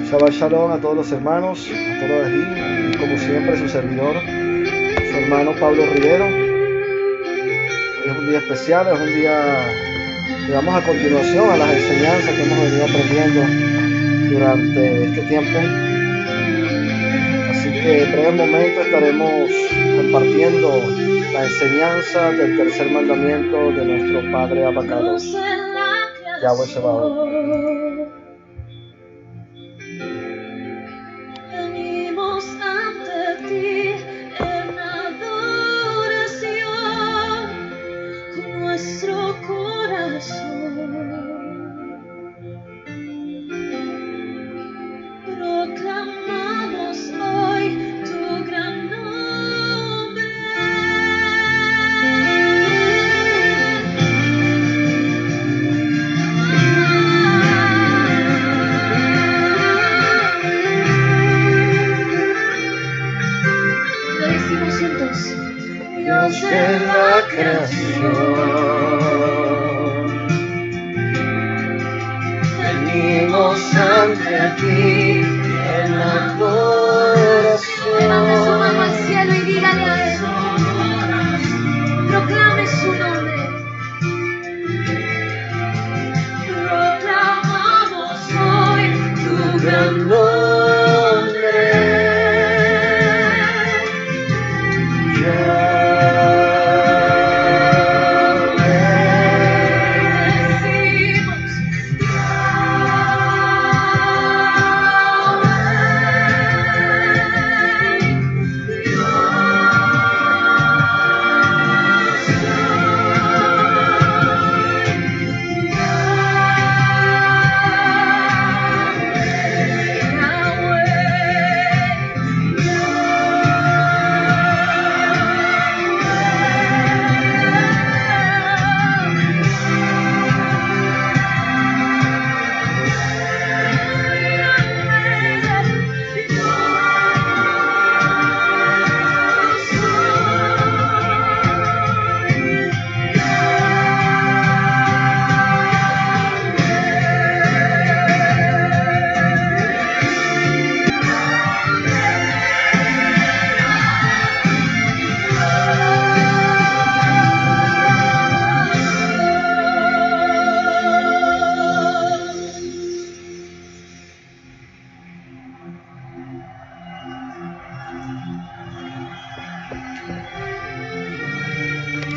Shabbat Shalom a todos los hermanos, a todos aquí, y como siempre su servidor, su hermano Pablo Rivero. Hoy es un día especial, es un día que vamos a continuación a las enseñanzas que hemos venido aprendiendo durante este tiempo. Así que en breve momento estaremos compartiendo la enseñanza del tercer mandamiento de nuestro Padre Abacados, Yahweh Sebaot. Venimos ante ti en adoración con nuestro corazón. Proclamamos hoy tu gran nombre. Lo decimos juntos. Dios de la creación, venimos ante ti en adoración. Levante su mano al cielo y dígale a él. Proclame su nombre. Proclamamos hoy tu gran nombre.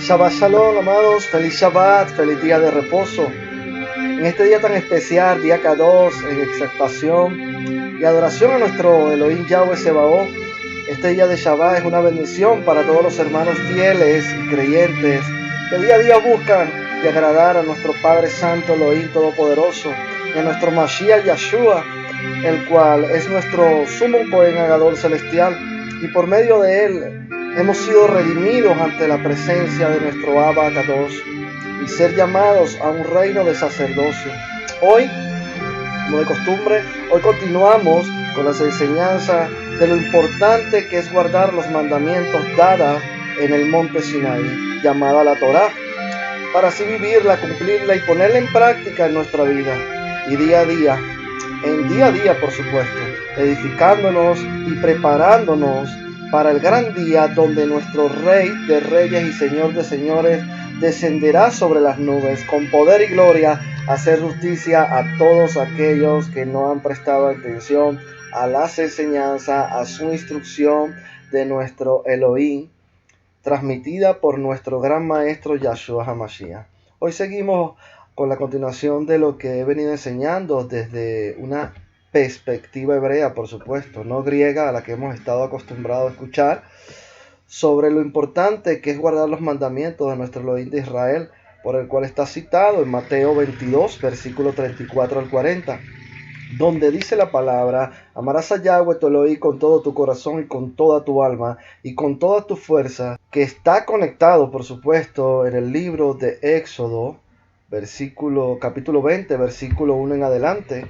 Shabbat Shalom, amados, feliz Shabbat, feliz día de reposo. En este día tan especial, día K2, en exaltación y adoración a nuestro Elohim Yahweh Sebaot, este día de Shabbat es una bendición para todos los hermanos fieles y creyentes que día a día buscan de agradar a nuestro Padre Santo Elohim Todopoderoso y a nuestro Mashiach Yahshua, el cual es nuestro sumo Cohen Agadol celestial, y por medio de él hemos sido redimidos ante la presencia de nuestro Abba Kadosh y ser llamados a un reino de sacerdocio. Hoy, como de costumbre, hoy continuamos con las enseñanzas de lo importante que es guardar los mandamientos dados en el monte Sinaí, llamada la Torá, para así vivirla, cumplirla y ponerla en práctica en nuestra vida. Y día a día, por supuesto, edificándonos y preparándonos para el gran día donde nuestro Rey de Reyes y Señor de Señores descenderá sobre las nubes con poder y gloria a hacer justicia a todos aquellos que no han prestado atención a las enseñanzas, a su instrucción de nuestro Elohim, transmitida por nuestro gran maestro Yahshua HaMashiach. Hoy seguimos con la continuación de lo que he venido enseñando desde una perspectiva hebrea, por supuesto, no griega, a la que hemos estado acostumbrados a escuchar, sobre lo importante que es guardar los mandamientos de nuestro Elohim de Israel, por el cual está citado en Mateo 22, versículo 34 al 40, donde dice la palabra: amarás a Yahweh tu Elohim con todo tu corazón y con toda tu alma y con toda tu fuerza, que está conectado, por supuesto, en el libro de Éxodo, capítulo 20, versículo 1 en adelante,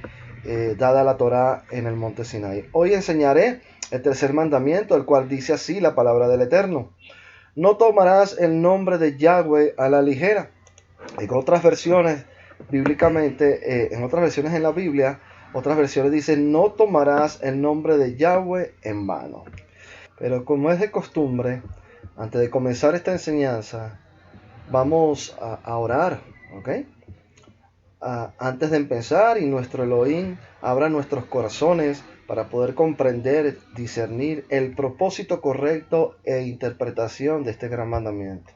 dada la Torá en el monte Sinaí. Hoy enseñaré el tercer mandamiento, el cual dice así la palabra del Eterno: no tomarás el nombre de Yahweh a la ligera. En otras versiones, bíblicamente, en otras versiones en la Biblia, Otras versiones dicen, no tomarás el nombre de Yahweh en vano. Pero como es de costumbre, antes de comenzar esta enseñanza, vamos a orar, ¿ok? Antes de empezar, y nuestro Elohim abra nuestros corazones para poder comprender, discernir el propósito correcto e interpretación de este gran mandamiento.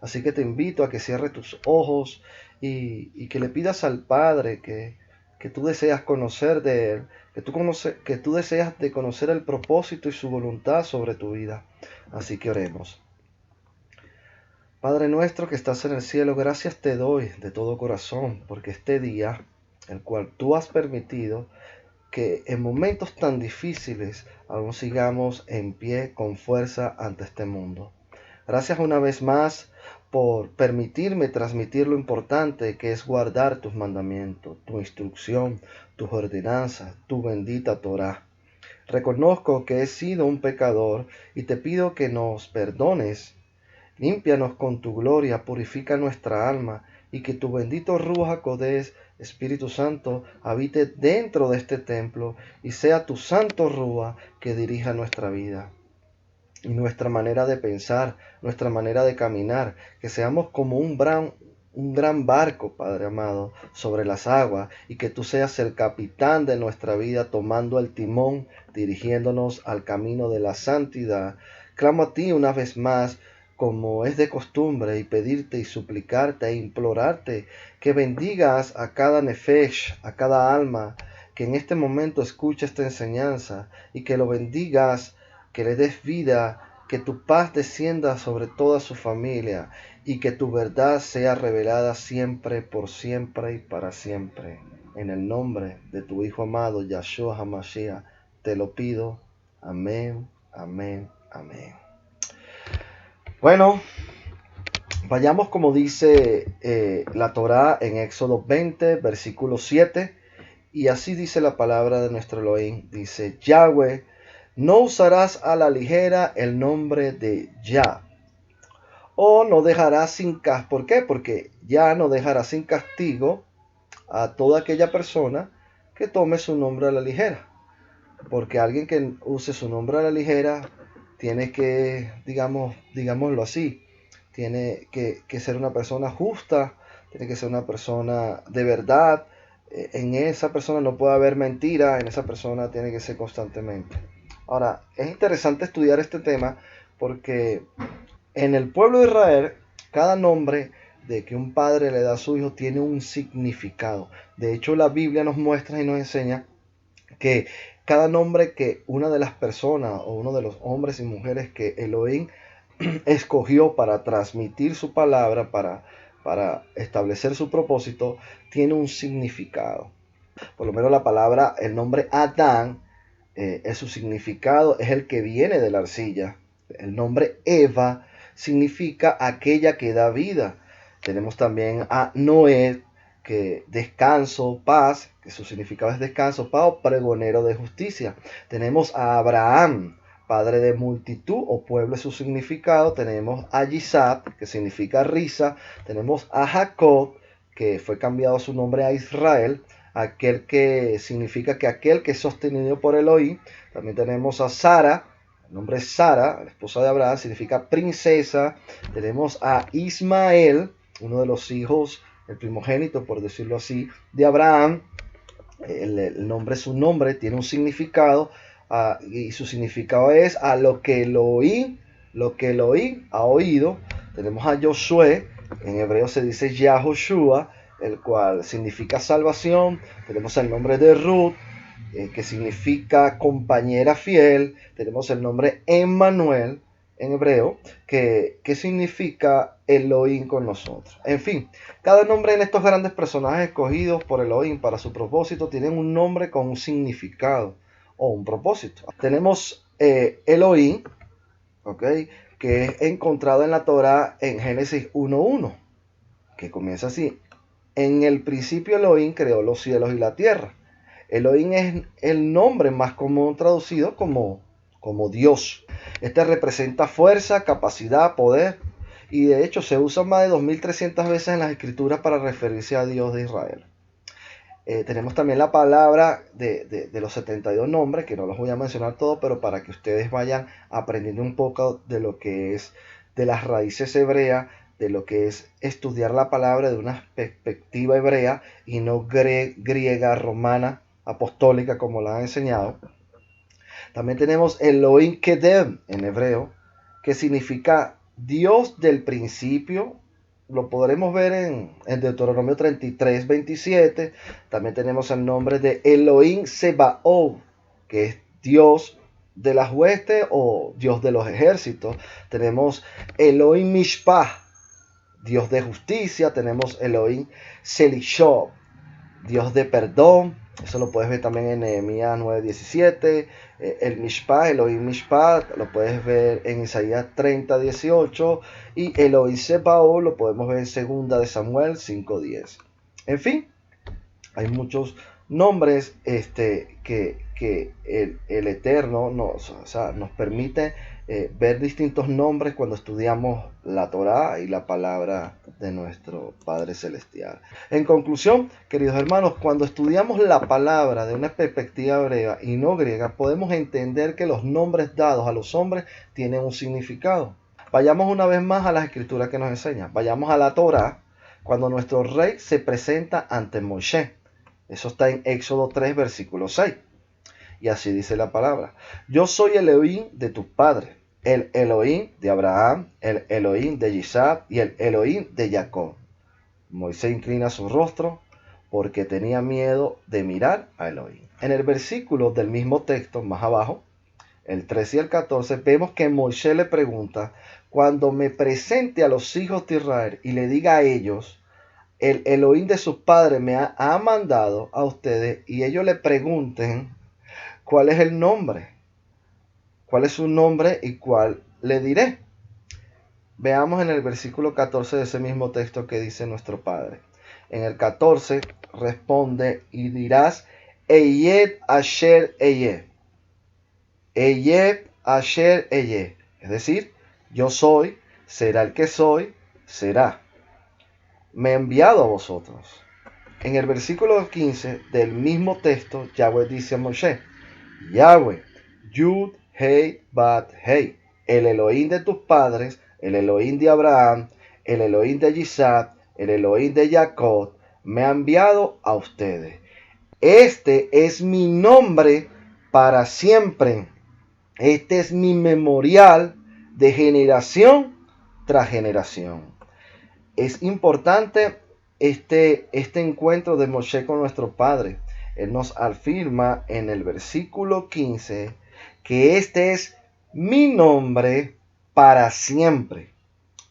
Así que te invito a que cierres tus ojos y que le pidas al Padre que tú deseas conocer de Él, que tú deseas de conocer el propósito y su voluntad sobre tu vida. Así que oremos. Padre nuestro que estás en el cielo, gracias te doy de todo corazón, porque este día, el cual tú has permitido, que en momentos tan difíciles aún sigamos en pie con fuerza ante este mundo. Gracias una vez más por permitirme transmitir lo importante que es guardar tus mandamientos, tu instrucción, tus ordenanzas, tu bendita Torá. Reconozco que he sido un pecador y te pido que nos perdones. Límpianos con tu gloria, purifica nuestra alma y que tu bendito Ruach HaKodesh, Espíritu Santo, habite dentro de este templo y sea tu santo Ruach que dirija nuestra vida y nuestra manera de pensar, nuestra manera de caminar, que seamos como un gran barco, Padre amado, sobre las aguas, y que tú seas el capitán de nuestra vida, tomando el timón, dirigiéndonos al camino de la santidad. Clamo a ti una vez más, como es de costumbre, y pedirte y suplicarte e implorarte que bendigas a cada nefesh, a cada alma que en este momento escucha esta enseñanza, y que lo bendigas, que le des vida, que tu paz descienda sobre toda su familia y que tu verdad sea revelada siempre, por siempre y para siempre. En el nombre de tu Hijo amado, Yahshua HaMashiach, te lo pido. Amén, amén, amén. Bueno, vayamos como dice la Torá en Éxodo 20, versículo 7, y así dice la palabra de nuestro Elohim. Dice, Yahweh, no usarás a la ligera el nombre de Yah, o no dejarás sin castigo. ¿Por qué? Porque Yah no dejará sin castigo a toda aquella persona que tome su nombre a la ligera. Porque alguien que use su nombre a la ligera tiene que, digámoslo así, tiene que ser una persona justa, tiene que ser una persona de verdad. En esa persona no puede haber mentira, en esa persona tiene que ser constantemente. Ahora, es interesante estudiar este tema porque en el pueblo de Israel, cada nombre de que un padre le da a su hijo tiene un significado. De hecho, la Biblia nos muestra y nos enseña que cada nombre que una de las personas o uno de los hombres y mujeres que Elohim escogió para transmitir su palabra, para establecer su propósito, tiene un significado. Por lo menos la palabra, el nombre Adán, su significado es el que viene de la arcilla. El nombre Eva significa aquella que da vida. Tenemos también a Noé, que descanso, paz, que su significado es descanso, paz, o pregonero de justicia. Tenemos a Abraham, padre de multitud o pueblo es su significado. Tenemos a Isaac, que significa risa. Tenemos a Jacob, que fue cambiado su nombre a Israel, aquel que significa que aquel que es sostenido por Elohim. También tenemos a Sara, el nombre es Sara, la esposa de Abraham, significa princesa. Tenemos a Ismael, uno de los hijos, el primogénito, por decirlo así, de Abraham. El nombre, su nombre tiene un significado, y su significado es a lo que Elohim ha oído. Tenemos a Josué, en hebreo se dice Yahoshua, el cual significa salvación. Tenemos el nombre de Ruth, que significa compañera fiel. Tenemos el nombre Emmanuel en hebreo, que significa Elohim con nosotros. En fin, cada nombre en estos grandes personajes escogidos por Elohim para su propósito tienen un nombre con un significado o un propósito. Tenemos Elohim, ¿okay?, que es encontrado en la Torá en Génesis 1:1, que comienza así: en el principio Elohim creó los cielos y la tierra. Elohim es el nombre más común traducido como Dios. Este representa fuerza, capacidad, poder, y de hecho se usa más de 2300 veces en las escrituras para referirse a Dios de Israel. Tenemos también la palabra de los 72 nombres, que no los voy a mencionar todos, pero para que ustedes vayan aprendiendo un poco de lo que es de las raíces hebreas, de lo que es estudiar la palabra de una perspectiva hebrea y no griega, romana, apostólica, como la han enseñado. También tenemos Elohim Kedem en hebreo, que significa Dios del principio. Lo podremos ver en Deuteronomio 33, 27. También tenemos el nombre de Elohim Sebaot, que es Dios de las huestes o Dios de los ejércitos. Tenemos Elohim Mishpah, Dios de justicia. Tenemos Elohim Selishov, Dios de perdón. Eso lo puedes ver también en Nehemías 9:17. El Mishpah, Elohim Mishpah, lo puedes ver en Isaías 30:18. Y Elohim Sebaot lo podemos ver en 2 de Samuel 5:10. En fin, hay muchos nombres que el Eterno nos permite ver distintos nombres cuando estudiamos la Torá y la palabra de nuestro Padre Celestial. En conclusión, queridos hermanos, cuando estudiamos la palabra de una perspectiva hebrea y no griega, podemos entender que los nombres dados a los hombres tienen un significado. Vayamos una vez más a las escrituras que nos enseñan. Vayamos a la Torá, cuando nuestro rey se presenta ante Moisés. Eso está en Éxodo 3, versículo 6. Y así dice la palabra: yo soy el Elohim de tus padres, el Elohim de Abraham, el Elohim de Isaac y el Elohim de Jacob. Moisés inclina su rostro porque tenía miedo de mirar a Elohim. En el versículo del mismo texto, más abajo, el 13 y el 14, vemos que Moisés le pregunta: cuando me presente a los hijos de Israel y le diga a ellos, el Elohim de sus padres me ha mandado a ustedes, y ellos le pregunten cuál es el nombre, cuál es su nombre y cuál le diré. Veamos en el versículo 14 de ese mismo texto que dice nuestro Padre. En el 14 responde: y dirás, Eyed Asher Eyed. Eyed Asher Eyed. Es decir, yo soy, será el que soy, será. Me ha enviado a vosotros. En el versículo 15 del mismo texto, Yahweh dice a Moisés: Yahweh, Yud, Hei, Bat, Hei, el Elohim de tus padres, el Elohim de Abraham, el Elohim de Isaac, el Elohim de Jacob, me ha enviado a ustedes. Este es mi nombre para siempre. Este es mi memorial de generación tras generación. Es importante este encuentro de Moshe con nuestro Padre. Él nos afirma en el versículo 15 que este es mi nombre para siempre,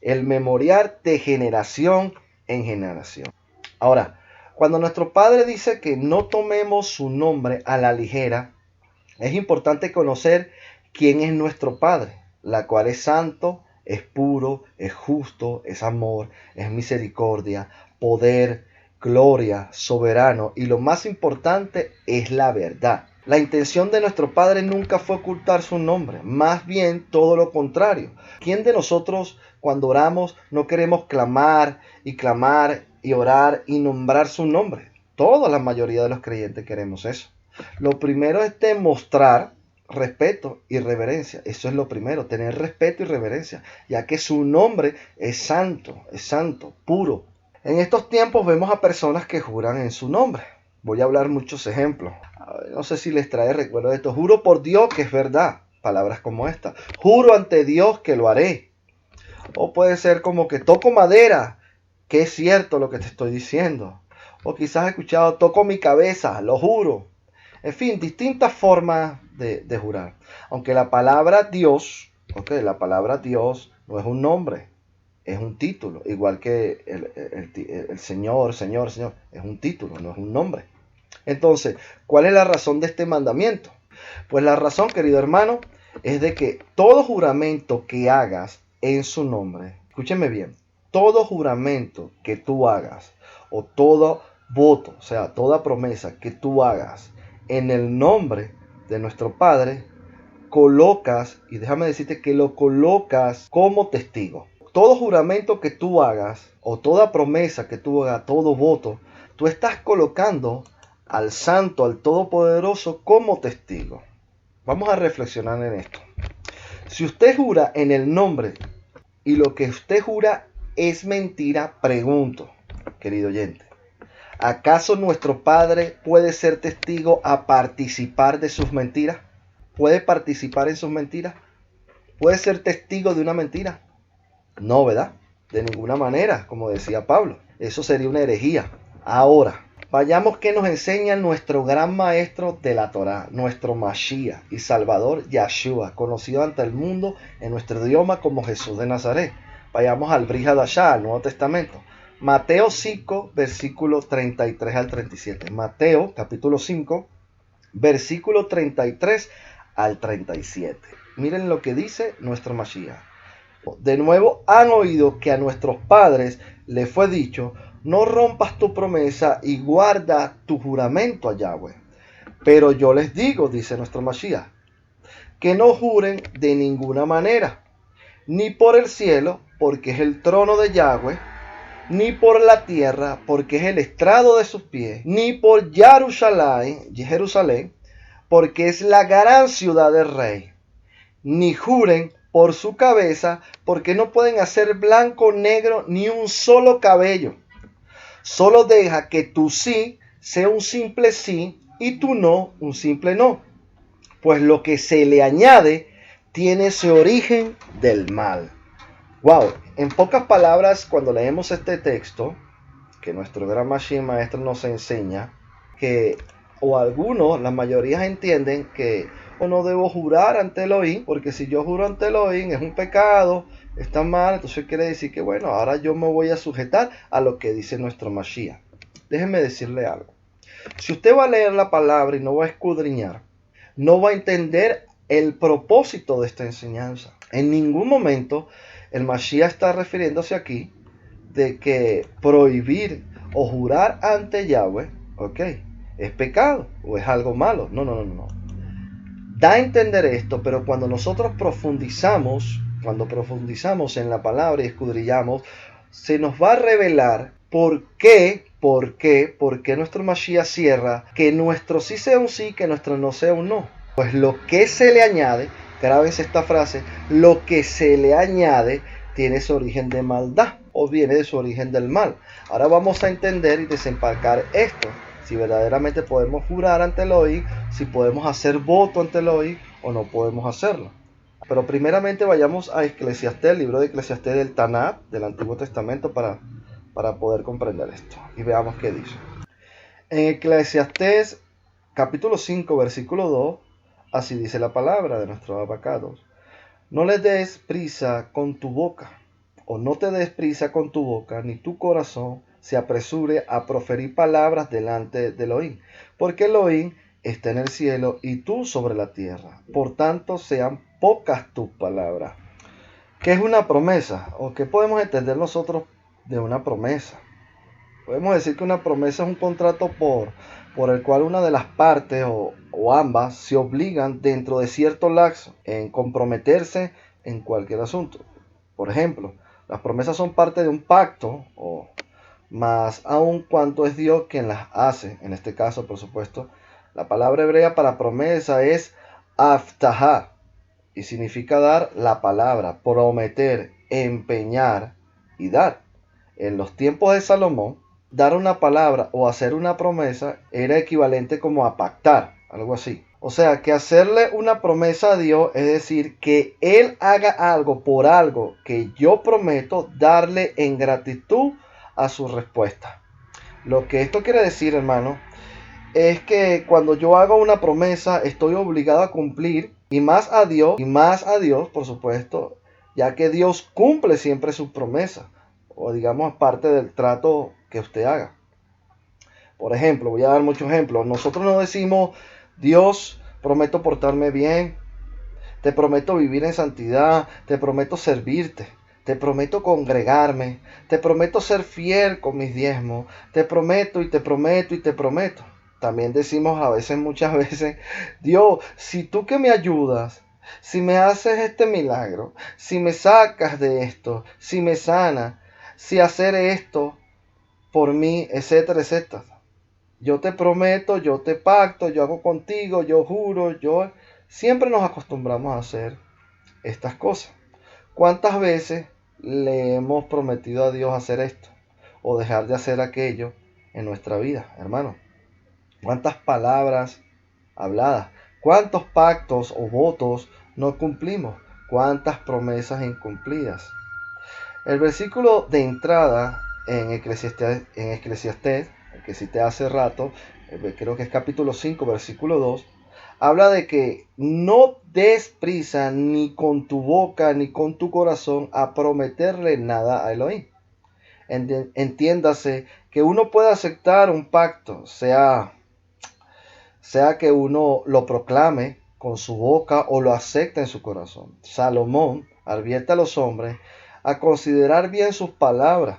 el memorial de generación en generación. Ahora, cuando nuestro Padre dice que no tomemos su nombre a la ligera, es importante conocer quién es nuestro Padre, la cual es santo, es puro, es justo, es amor, es misericordia, poder, gloria, soberano, y lo más importante es la verdad. La intención de nuestro Padre nunca fue ocultar su nombre, más bien todo lo contrario. ¿Quién de nosotros cuando oramos no queremos clamar y orar y nombrar su nombre? Toda la mayoría de los creyentes queremos eso. Lo primero es demostrar respeto y reverencia. Eso es lo primero, tener respeto y reverencia, ya que su nombre es santo, puro. En estos tiempos vemos a personas que juran en su nombre. Voy a hablar muchos ejemplos. No sé si les trae recuerdo de esto. Juro por Dios que es verdad. Palabras como esta. Juro ante Dios que lo haré. O puede ser como que toco madera, que es cierto lo que te estoy diciendo. O quizás he escuchado, toco mi cabeza, lo juro. En fin, distintas formas de jurar. Aunque la palabra Dios, la palabra Dios no es un nombre, es un título. Igual que el Señor, es un título, no es un nombre. Entonces, ¿cuál es la razón de este mandamiento? Pues la razón, querido hermano, es de que todo juramento que hagas en su nombre, escúcheme bien, todo juramento que tú hagas o todo voto, o sea, toda promesa que tú hagas en el nombre de nuestro Padre, colocas, y déjame decirte que lo colocas como testigo. Todo juramento que tú hagas o toda promesa que tú hagas, todo voto, tú estás colocando al Santo, al Todopoderoso como testigo. Vamos a reflexionar en esto. Si usted jura en el nombre y lo que usted jura es mentira, pregunto, querido oyente, ¿acaso nuestro Padre puede ser testigo a participar de sus mentiras? ¿Puede participar en sus mentiras? ¿Puede ser testigo de una mentira? No, ¿verdad? De ninguna manera, como decía Pablo. Eso sería una herejía. Ahora, vayamos que nos enseña nuestro gran maestro de la Torá, nuestro Mashiach y Salvador Yahshua, conocido ante el mundo en nuestro idioma como Jesús de Nazaret. Vayamos al Brit Hadashah, al Nuevo Testamento. Mateo 5, versículos 33 al 37. Mateo, capítulo 5, versículo 33 al 37. Miren lo que dice nuestro Mashiach. De nuevo han oído que a nuestros padres les fue dicho, no rompas tu promesa y guarda tu juramento a Yahweh. Pero yo les digo, dice nuestro Mashiach, que no juren de ninguna manera, ni por el cielo, porque es el trono de Yahweh, ni por la tierra, porque es el estrado de sus pies, ni por Jerusalén, porque es la gran ciudad del rey, ni juren por su cabeza, porque no pueden hacer blanco o negro ni un solo cabello. Solo deja que tu sí sea un simple sí y tu no un simple no. Pues lo que se le añade tiene ese origen del mal. Wow, en pocas palabras, cuando leemos este texto, que nuestro gran maestro nos enseña, que o algunos, la mayoría entienden que no debo jurar ante Elohim, porque si yo juro ante Elohim es un pecado, está mal, entonces quiere decir que bueno, ahora yo me voy a sujetar a lo que dice nuestro Mashiach. Déjenme decirle algo. Si usted va a leer la palabra y no va a escudriñar, no va a entender el propósito de esta enseñanza. En ningún momento el Mashiach está refiriéndose aquí de que prohibir o jurar ante Yahweh, ok, es pecado o es algo malo. No. Da a entender esto, pero cuando nosotros profundizamos en la palabra y escudriñamos, se nos va a revelar por qué nuestro Mashiach cierra que nuestro sí sea un sí, que nuestro no sea un no. Pues lo que se le añade, grábense esta frase, lo que se le añade tiene su origen de maldad o viene de su origen del mal. Ahora vamos a entender y desempacar esto. Si verdaderamente podemos jurar ante Elohim, si podemos hacer voto ante Elohim o no podemos hacerlo. Pero primeramente vayamos a Eclesiastés, el libro de Eclesiastés del Tanakh, del Antiguo Testamento, para poder comprender esto. Y veamos qué dice. En Eclesiastés capítulo 5, versículo 2, así dice la palabra de nuestro Abacados. No le des prisa con tu boca, o no te des prisa con tu boca, ni tu corazón se apresure a proferir palabras delante de Elohim, porque Elohim está en el cielo y tú sobre la tierra. Por tanto, sean pocas tus palabras. ¿Qué es una promesa? ¿O qué podemos entender nosotros de una promesa? Podemos decir que una promesa es un contrato por el cual una de las partes o ambas se obligan dentro de cierto lapso en comprometerse en cualquier asunto. Por ejemplo, las promesas son parte de un pacto, más aún cuanto es Dios quien las hace. En este caso, por supuesto, la palabra hebrea para promesa es aftahá y significa dar la palabra, prometer, empeñar y dar. En los tiempos de Salomón, dar una palabra o hacer una promesa era equivalente como a pactar, algo así. O sea, que hacerle una promesa a Dios es decir, que Él haga algo por algo que yo prometo darle en gratitud a su respuesta. Lo que esto quiere decir, hermano, es que cuando yo hago una promesa estoy obligado a cumplir y más a Dios, por supuesto, ya que Dios cumple siempre sus promesas, o digamos parte del trato que usted haga. Por ejemplo, voy a dar muchos ejemplos. Nosotros no decimos, Dios, prometo portarme bien, te prometo vivir en santidad, te prometo servirte, te prometo congregarme, te prometo ser fiel con mis diezmos, te prometo y te prometo y te prometo. También decimos muchas veces, Dios, si tú que me ayudas, si me haces este milagro, si me sacas de esto, si me sanas, si hacer esto por mí, etcétera, etcétera. Yo te prometo, yo te pacto, yo hago contigo, yo juro, yo... Siempre nos acostumbramos a hacer estas cosas. ¿Cuántas veces le hemos prometido a Dios hacer esto o dejar de hacer aquello en nuestra vida, hermano? ¿Cuántas palabras habladas? ¿Cuántos pactos o votos no cumplimos? ¿Cuántas promesas incumplidas? El versículo de entrada en Eclesiastés, el que cité hace rato, creo que es capítulo 5, versículo 2, habla de que no des prisa ni con tu boca ni con tu corazón a prometerle nada a Elohim. Entiéndase que uno puede aceptar un pacto, sea que uno lo proclame con su boca o lo acepte en su corazón. Salomón advierte a los hombres a considerar bien sus palabras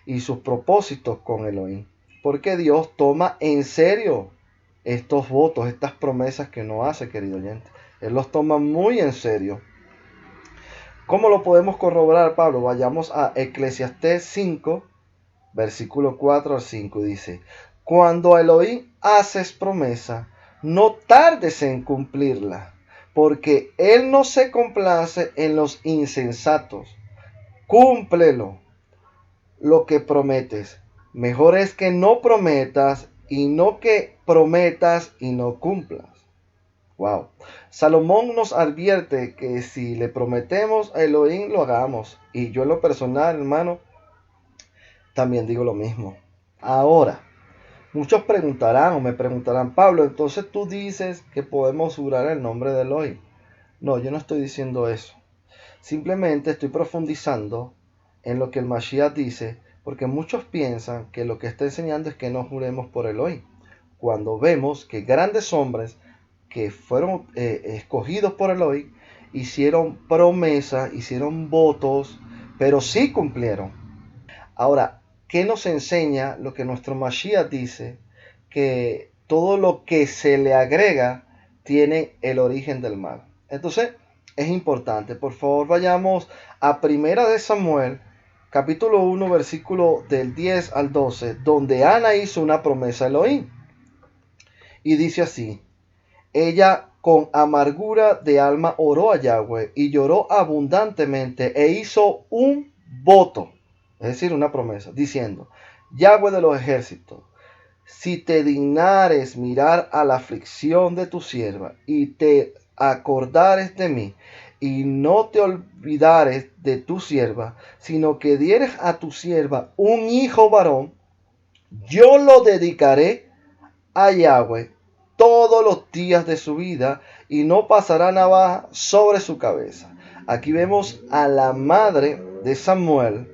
y sus propósitos con Elohim, porque Dios toma en serio estos votos, estas promesas que uno hace, querido oyente. Él los toma muy en serio. ¿Cómo lo podemos corroborar, Pablo? Vayamos a Eclesiastés 5, versículo 4 al 5, dice: cuando a Elohim haces promesa, no tardes en cumplirla, porque Él no se complace en los insensatos. Cúmplelo lo que prometes. Mejor es que no prometas y no que prometas y no cumplas. Wow. Salomón nos advierte que si le prometemos a Elohim, lo hagamos. Y yo en lo personal, hermano, también digo lo mismo. Ahora, muchos preguntarán o me preguntarán: Pablo, entonces tú dices que podemos jurar el nombre de Elohim. No, yo no estoy diciendo eso. Simplemente estoy profundizando en lo que el Mashiach dice, porque muchos piensan que lo que está enseñando es que no juremos por Elohim, cuando vemos que grandes hombres que fueron escogidos por Elohim hicieron promesas, hicieron votos, pero sí cumplieron. Ahora, ¿qué nos enseña lo que nuestro Mashiach dice? Que todo lo que se le agrega tiene el origen del mal. Entonces, es importante. Por favor, vayamos a Primera de Samuel, capítulo 1, versículo del 10 al 12, donde Ana hizo una promesa a Elohim. Y dice así: ella con amargura de alma oró a Yahweh y lloró abundantemente e hizo un voto, es decir, una promesa, diciendo: Yahweh de los ejércitos, si te dignares mirar a la aflicción de tu sierva y te acordares de mí y no te olvidares de tu sierva, sino que dieres a tu sierva un hijo varón, yo lo dedicaré a Yahweh todos los días de su vida y no pasará navaja sobre su cabeza. Aquí vemos a la madre de Samuel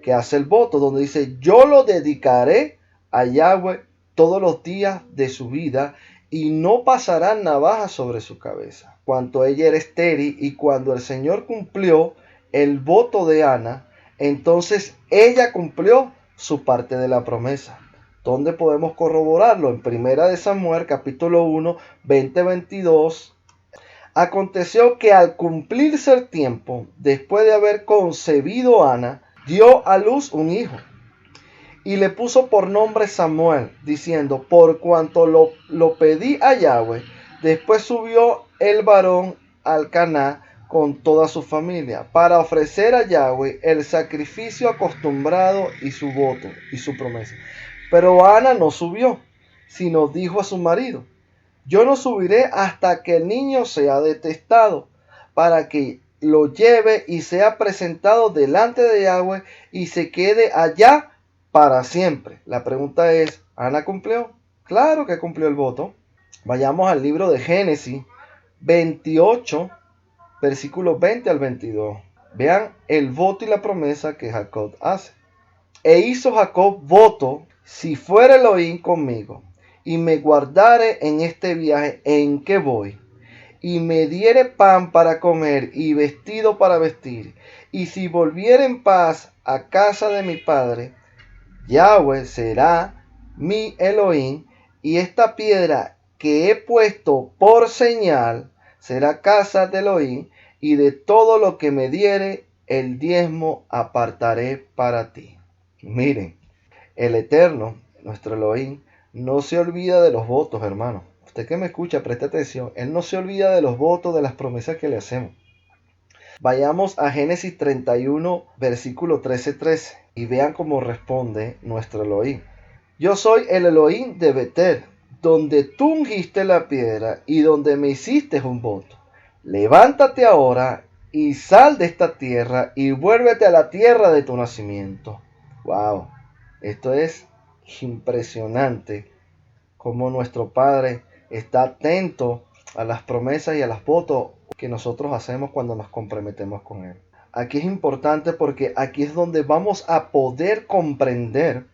que hace el voto, donde dice: yo lo dedicaré a Yahweh todos los días de su vida y no pasará navaja sobre su cabeza. Cuanto ella era estéril, y cuando el Señor cumplió el voto de Ana, entonces ella cumplió su parte de la promesa. ¿Dónde podemos corroborarlo? En Primera de Samuel, capítulo 1, 20-22. Aconteció que al cumplirse el tiempo, después de haber concebido Ana, dio a luz un hijo y le puso por nombre Samuel, diciendo: por cuanto lo pedí a Yahweh. Después subió el varón al Caná con toda su familia para ofrecer a Yahweh el sacrificio acostumbrado y su voto y su promesa. Pero Ana no subió, sino dijo a su marido: yo no subiré hasta que el niño sea detestado, para que lo lleve y sea presentado delante de Yahweh y se quede allá para siempre. La pregunta es: ¿Ana cumplió? Claro que cumplió el voto. Vayamos al libro de Génesis 28, versículos 20 al 22. Vean el voto y la promesa que Jacob hace. E hizo Jacob voto: si fuera Elohim conmigo, y me guardare en este viaje en que voy, y me diere pan para comer y vestido para vestir, y si volviere en paz a casa de mi padre, Yahweh será mi Elohim, y esta piedra que he puesto por señal será casa de Elohim, y de todo lo que me diere el diezmo apartaré para ti. Miren, el Eterno, nuestro Elohim, no se olvida de los votos, hermano. Usted que me escucha, preste atención. Él no se olvida de los votos, de las promesas que le hacemos. Vayamos a Génesis 31, versículo 13 y vean cómo responde nuestro Elohim. Yo soy el Elohim de Betel, donde tú ungiste la piedra y donde me hiciste un voto. Levántate ahora y sal de esta tierra y vuélvete a la tierra de tu nacimiento. Wow, esto es impresionante, como nuestro Padre está atento a las promesas y a los votos que nosotros hacemos cuando nos comprometemos con Él. Aquí es importante porque aquí es donde vamos a poder comprender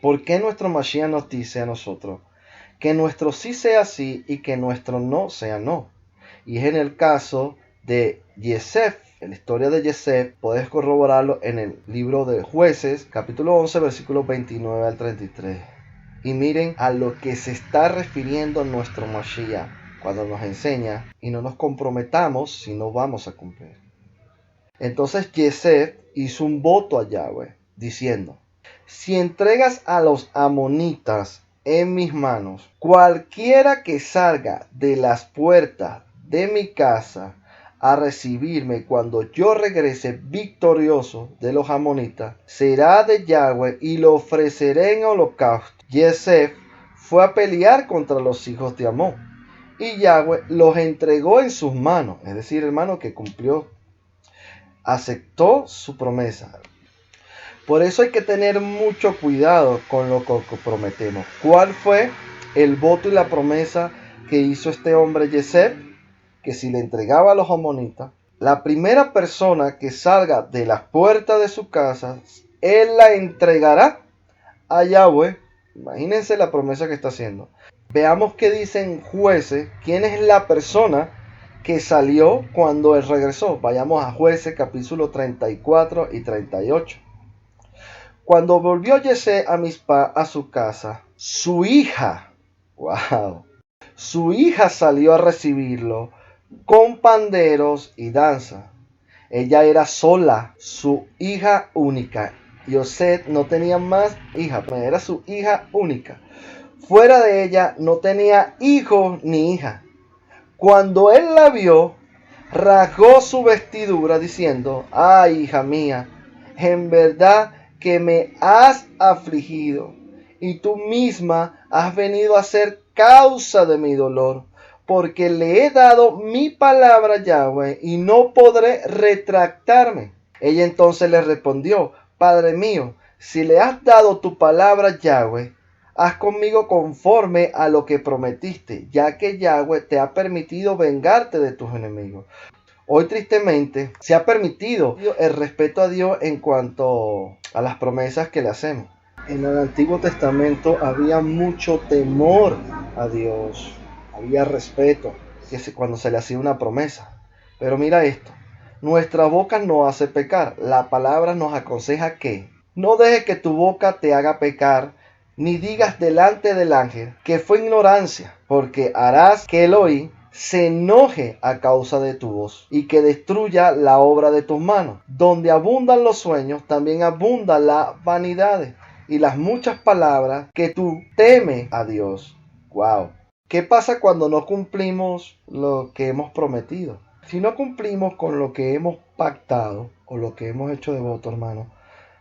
por qué nuestro Mashiach nos dice a nosotros que nuestro sí sea sí y que nuestro no sea no. Y es en el caso de Yosef, en la historia de Yosef, puedes corroborarlo en el libro de Jueces, capítulo 11, versículos 29 al 33. Y miren a lo que se está refiriendo nuestro Mashiach cuando nos enseña y no nos comprometamos si no vamos a cumplir. Entonces Yosef hizo un voto a Yahweh diciendo: si entregas a los amonitas en mis manos, cualquiera que salga de las puertas de mi casa a recibirme cuando yo regrese victorioso de los amonitas, será de Yahweh y lo ofreceré en holocausto. Yosef fue a pelear contra los hijos de Amón y Yahweh los entregó en sus manos, es decir, hermano, que cumplió, aceptó su promesa. Por eso hay que tener mucho cuidado con lo que prometemos. ¿Cuál fue el voto y la promesa que hizo este hombre Yosef? Que si le entregaba a los amonitas, la primera persona que salga de las puertas de su casa, él la entregará a Yahweh. Imagínense la promesa que está haciendo. Veamos qué dicen Jueces, quién es la persona que salió cuando él regresó. Vayamos a Jueces capítulo 34 y 38. Cuando volvió Yosef a Mizpa a su casa, su hija salió a recibirlo con panderos y danza. Ella era sola, su hija única. Yosef no tenía más hija, pero era su hija única. Fuera de ella no tenía hijo ni hija. Cuando él la vio, rasgó su vestidura diciendo: ay, hija mía, en verdad que me has afligido, y tú misma has venido a ser causa de mi dolor, porque le he dado mi palabra a Yahweh y no podré retractarme. Ella entonces le respondió: Padre mío, si le has dado tu palabra a Yahweh, haz conmigo conforme a lo que prometiste, ya que Yahweh te ha permitido vengarte de tus enemigos. Hoy tristemente se ha permitido el respeto a Dios en cuanto a las promesas que le hacemos. En el Antiguo Testamento había mucho temor a Dios, había respeto cuando se le hacía una promesa. Pero mira esto, nuestra boca no hace pecar, la palabra nos aconseja que no dejes que tu boca te haga pecar, ni digas delante del ángel que fue ignorancia, porque harás que Elohim se enoje a causa de tu voz y que destruya la obra de tus manos. Donde abundan los sueños, también abundan las vanidades y las muchas palabras que tú temes a Dios. Wow. ¿Qué pasa cuando no cumplimos lo que hemos prometido? Si no cumplimos con lo que hemos pactado o lo que hemos hecho de voto, hermano,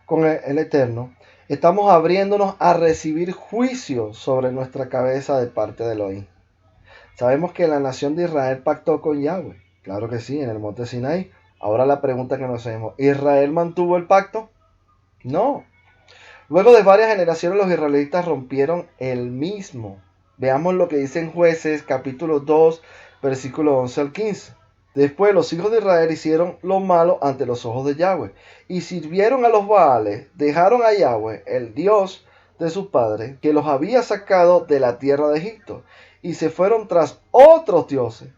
con el Eterno, estamos abriéndonos a recibir juicio sobre nuestra cabeza de parte de Elohim. Sabemos que la nación de Israel pactó con Yahweh. Claro que sí, en el monte Sinaí. Ahora la pregunta que nos hacemos: ¿Israel mantuvo el pacto? No. Luego de varias generaciones los israelitas rompieron el mismo. Veamos lo que dice en Jueces capítulo 2, versículo 11 al 15. Después los hijos de Israel hicieron lo malo ante los ojos de Yahweh y sirvieron a los Baales, dejaron a Yahweh, el Dios de su padre, que los había sacado de la tierra de Egipto, y se fueron tras otros dioses.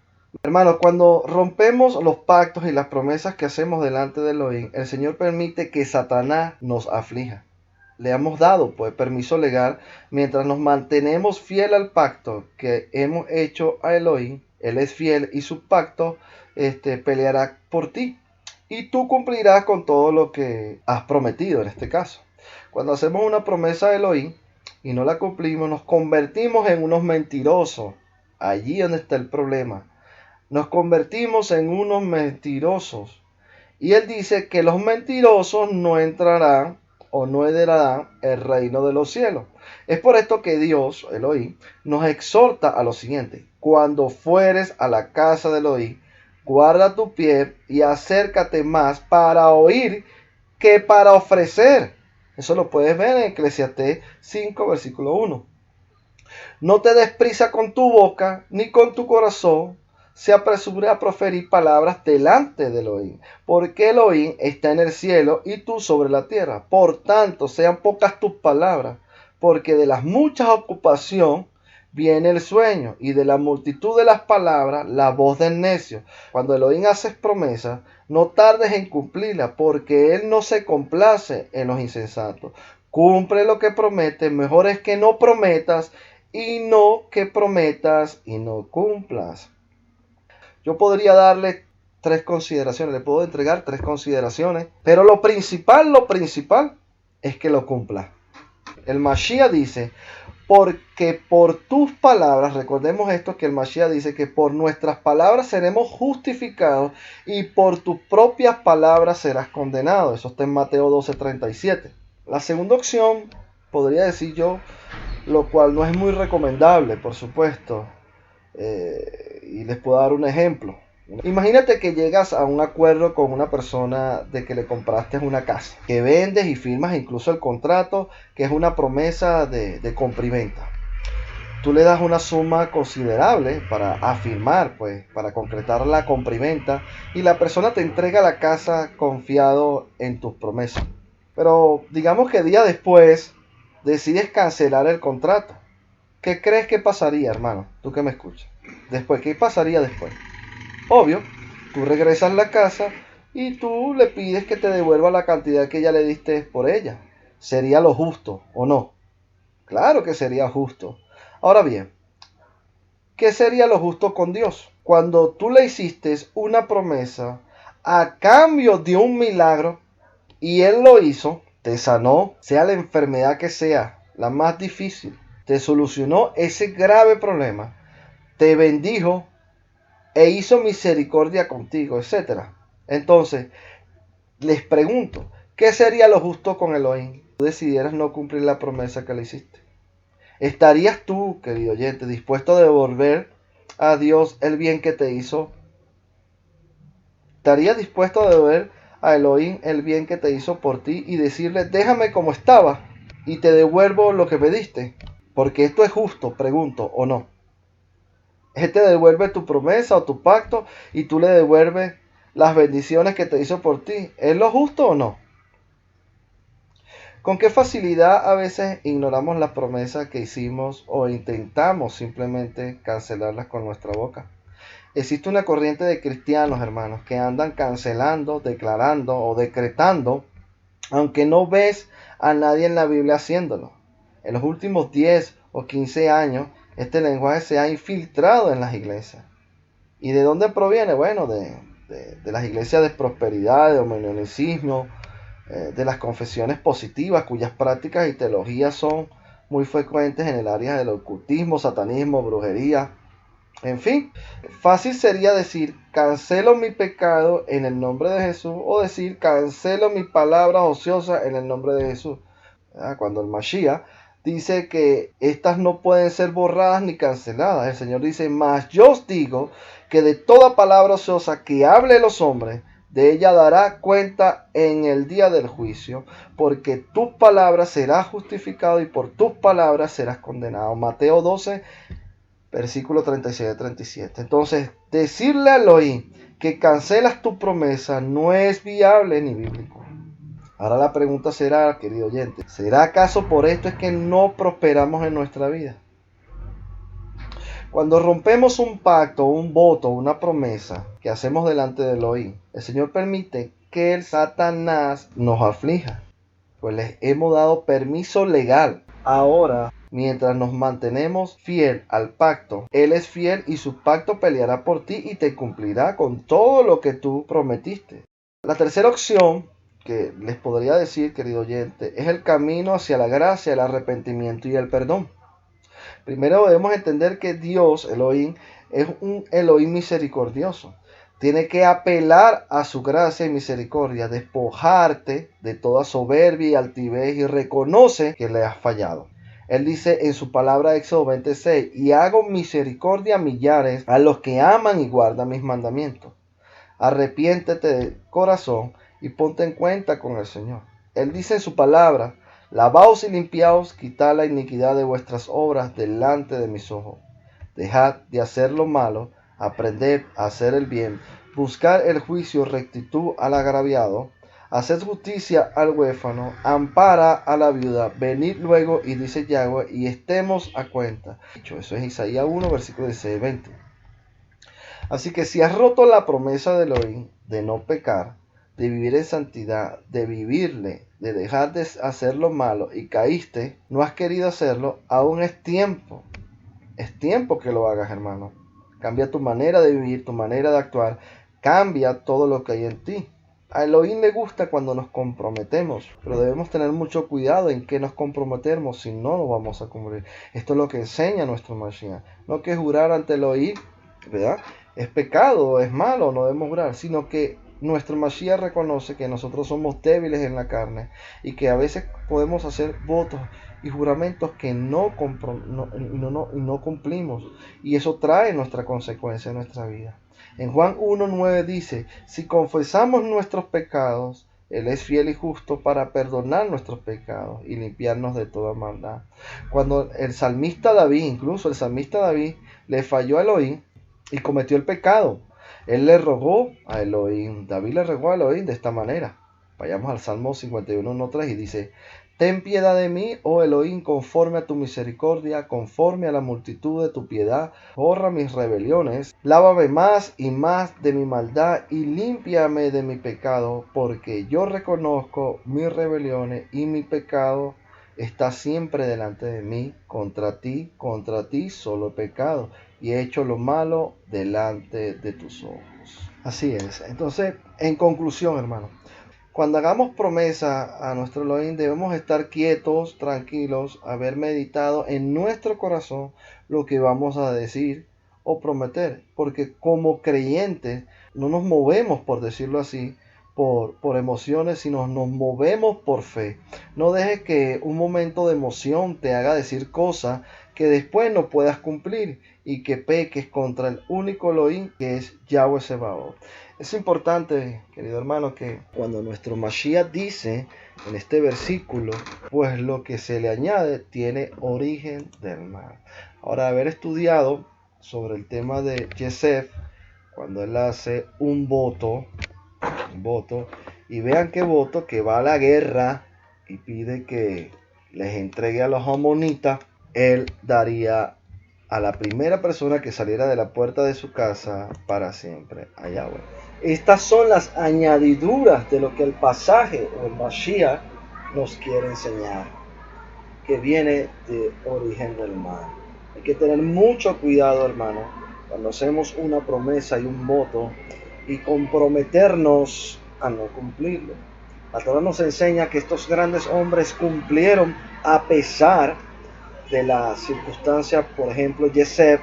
Hermanos, cuando rompemos los pactos y las promesas que hacemos delante de Elohim, el Señor permite que Satanás nos aflija. Le hemos dado pues permiso legal mientras nos mantenemos fiel al pacto que hemos hecho a Elohim. Él es fiel y su pacto peleará por ti. Y tú cumplirás con todo lo que has prometido en este caso. Cuando hacemos una promesa a Elohim, y no la cumplimos, nos convertimos en unos mentirosos. Allí donde está el problema. Nos convertimos en unos mentirosos. Y él dice que los mentirosos no entrarán o no heredarán el reino de los cielos. Es por esto que Dios, Elohim, nos exhorta a lo siguiente: cuando fueres a la casa de Elohim, guarda tu pie y acércate más para oír que para ofrecer. Eso lo puedes ver en Eclesiastés 5, versículo 1. No te des prisa con tu boca, ni con tu corazón se apresure a proferir palabras delante de Elohim, porque Elohim está en el cielo y tú sobre la tierra. Por tanto, sean pocas tus palabras, porque de las muchas ocupaciones viene el sueño, y de la multitud de las palabras la voz del necio. Cuando Elohim hace promesas, no tardes en cumplirla, porque él no se complace en los insensatos. Cumple lo que prometes, mejor es que no prometas y no que prometas y no cumplas. Yo podría darle 3 consideraciones, le puedo entregar 3 consideraciones, pero lo principal es que lo cumpla. El Mashiach dice, porque por tus palabras, recordemos esto, que el Mashiach dice que por nuestras palabras seremos justificados y por tus propias palabras serás condenado. Eso está en Mateo 12:37. La segunda opción, podría decir yo, lo cual no es muy recomendable, por supuesto, y les puedo dar un ejemplo. Imagínate que llegas a un acuerdo con una persona de que le compraste una casa, que vendes y firmas incluso el contrato, que es una promesa de compra-venta. Tú le das una suma considerable para afirmar, pues, para concretar la compra-venta, y la persona te entrega la casa confiado en tus promesas. Pero digamos que día después decides cancelar el contrato. ¿Qué crees que pasaría, hermano? Tú que me escuchas. Después, ¿qué pasaría después? Obvio, tú regresas a la casa y tú le pides que te devuelva la cantidad que ya le diste por ella. ¿Sería lo justo o no? Claro que sería justo. Ahora bien, ¿qué sería lo justo con Dios? Cuando tú le hiciste una promesa a cambio de un milagro y Él lo hizo, te sanó, sea la enfermedad que sea, la más difícil, te solucionó ese grave problema, te bendijo e hizo misericordia contigo, etc. Entonces, les pregunto, ¿qué sería lo justo con Elohim? Tú decidieras no cumplir la promesa que le hiciste. ¿Estarías tú, querido oyente, dispuesto a devolver a Dios el bien que te hizo? ¿Estarías dispuesto a devolver a Elohim el bien que te hizo por ti y decirle, déjame como estaba y te devuelvo lo que me diste? Porque esto es justo, pregunto, ¿o no? Él te devuelve tu promesa o tu pacto y tú le devuelves las bendiciones que te hizo por ti. ¿Es lo justo o no? ¿Con qué facilidad a veces ignoramos las promesas que hicimos o intentamos simplemente cancelarlas con nuestra boca? Existe una corriente de cristianos, hermanos, que andan cancelando, declarando o decretando, aunque no ves a nadie en la Biblia haciéndolo. En los últimos 10 o 15 años, este lenguaje se ha infiltrado en las iglesias. ¿Y de dónde proviene? Bueno, de las iglesias de prosperidad, de homilenicismo, de las confesiones positivas, cuyas prácticas y teologías son muy frecuentes en el área del ocultismo, satanismo, brujería. En fin, fácil sería decir, cancelo mi pecado en el nombre de Jesús, o decir, cancelo mis palabras ociosas en el nombre de Jesús. Cuando el Mashiach dice que estas no pueden ser borradas ni canceladas. El Señor dice, mas yo os digo que de toda palabra ociosa que hable los hombres, de ella dará cuenta en el día del juicio, porque tus palabras serás justificado y por tus palabras serás condenado. Mateo 12, versículo 36-37. Entonces, decirle a Elohim que cancelas tu promesa no es viable ni bíblico. Ahora la pregunta será, querido oyente, ¿será acaso por esto es que no prosperamos en nuestra vida? Cuando rompemos un pacto, un voto, una promesa que hacemos delante de Elohim, el Señor permite que el Satanás nos aflija, pues les hemos dado permiso legal. Ahora, mientras nos mantenemos fiel al pacto, Él es fiel y su pacto peleará por ti y te cumplirá con todo lo que tú prometiste. La tercera opción, que les podría decir, querido oyente, es el camino hacia la gracia, el arrepentimiento y el perdón. Primero debemos entender que Dios, Elohim, es un Elohim misericordioso. Tiene que apelar a su gracia y misericordia, despojarte de toda soberbia y altivez y reconoce que le has fallado. Él dice en su palabra Éxodo 26, y hago misericordia a millares a los que aman y guardan mis mandamientos. Arrepiéntete de corazón y ponte en cuenta con el Señor. Él dice en su palabra, lavaos y limpiaos, quitad la iniquidad de vuestras obras delante de mis ojos. Dejad de hacer lo malo, aprended a hacer el bien, buscar el juicio, rectitud al agraviado, haced justicia al huérfano, ampara a la viuda, venid luego, y dice Yahweh, y estemos a cuenta. Eso es Isaías 1, versículo 16 y 20. Así que si has roto la promesa de Elohim de no pecar, de vivir en santidad, de vivirle, de dejar de hacer lo malo y caíste, no has querido hacerlo, aún es tiempo. Es tiempo que lo hagas, hermano. Cambia tu manera de vivir, tu manera de actuar. Cambia todo lo que hay en ti. A Elohim le gusta cuando nos comprometemos, pero debemos tener mucho cuidado en qué nos comprometemos, si no lo vamos a cumplir. Esto es lo que enseña nuestro Mashiach. No que jurar ante Elohim, ¿verdad?, es pecado, es malo, no debemos jurar, sino que nuestro Mashiach reconoce que nosotros somos débiles en la carne y que a veces podemos hacer votos y juramentos que no cumplimos, y eso trae nuestra consecuencia en nuestra vida. En Juan 1:9 dice, si confesamos nuestros pecados, Él es fiel y justo para perdonar nuestros pecados y limpiarnos de toda maldad. Cuando el salmista David, le falló a Elohim y cometió el pecado, él le rogó a Elohim, David le rogó a Elohim de esta manera. Vayamos al Salmo 51:3 y dice, ten piedad de mí, oh Elohim, conforme a tu misericordia, conforme a la multitud de tu piedad, borra mis rebeliones, lávame más y más de mi maldad y límpiame de mi pecado, porque yo reconozco mis rebeliones y mi pecado está siempre delante de mí. Contra ti solo he pecado y he hecho lo malo delante de tus ojos. Así es. Entonces, en conclusión, hermano, cuando hagamos promesa a nuestro Elohim, debemos estar quietos, tranquilos, haber meditado en nuestro corazón lo que vamos a decir o prometer, porque como creyentes no nos movemos, por decirlo así, por emociones, sino nos movemos por fe. No dejes que un momento de emoción te haga decir cosas que después no puedas cumplir y que peques contra el único Elohim que es Yahweh Sebaot. Es importante, querido hermano, que cuando nuestro Mashiach dice en este versículo, pues lo que se le añade tiene origen del mal. Ahora, haber estudiado sobre el tema de Yosef, cuando él hace un voto, y vean qué voto, que va a la guerra y pide que les entregue a los amonitas, él daría a la primera persona que saliera de la puerta de su casa para siempre a Yahweh. Estas son las añadiduras de lo que el pasaje o el Mashiach nos quiere enseñar, que viene de origen del mal. Hay que tener mucho cuidado, hermano, cuando hacemos una promesa y un voto y comprometernos a no cumplirlo. La Torah nos enseña que estos grandes hombres cumplieron a pesar de las circunstancias. Por ejemplo, Yosef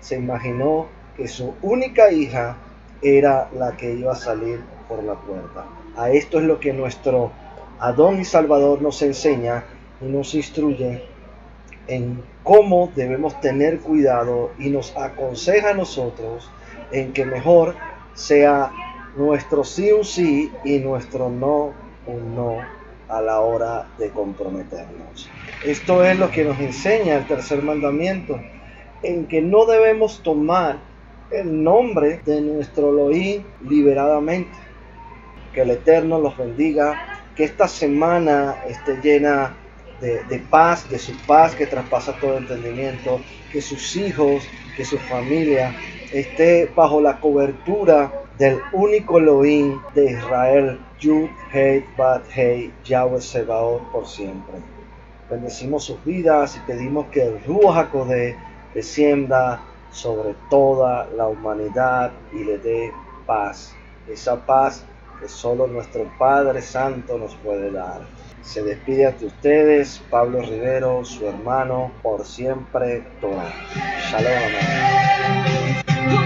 se imaginó que su única hija era la que iba a salir por la puerta. A esto es lo que nuestro Adón y Salvador nos enseña y nos instruye en cómo debemos tener cuidado, y nos aconseja a nosotros en que mejor sea nuestro sí un sí y nuestro no un no a la hora de comprometernos. Esto es lo que nos enseña el tercer mandamiento, en que no debemos tomar el nombre de nuestro Elohim liberadamente. Que el Eterno los bendiga, que esta semana esté llena de paz, de su paz que traspasa todo entendimiento, que sus hijos, que su familia esté bajo la cobertura del único Elohim de Israel, Yud, Hei, Bat, Hei, Yahweh Sebaot, por siempre. Bendecimos sus vidas y pedimos que el Ruach HaKodesh descienda sobre toda la humanidad y le dé paz. Esa paz que solo nuestro Padre Santo nos puede dar. Se despide ante ustedes Pablo Rivero, su hermano, por siempre Torah. Shalom, amado.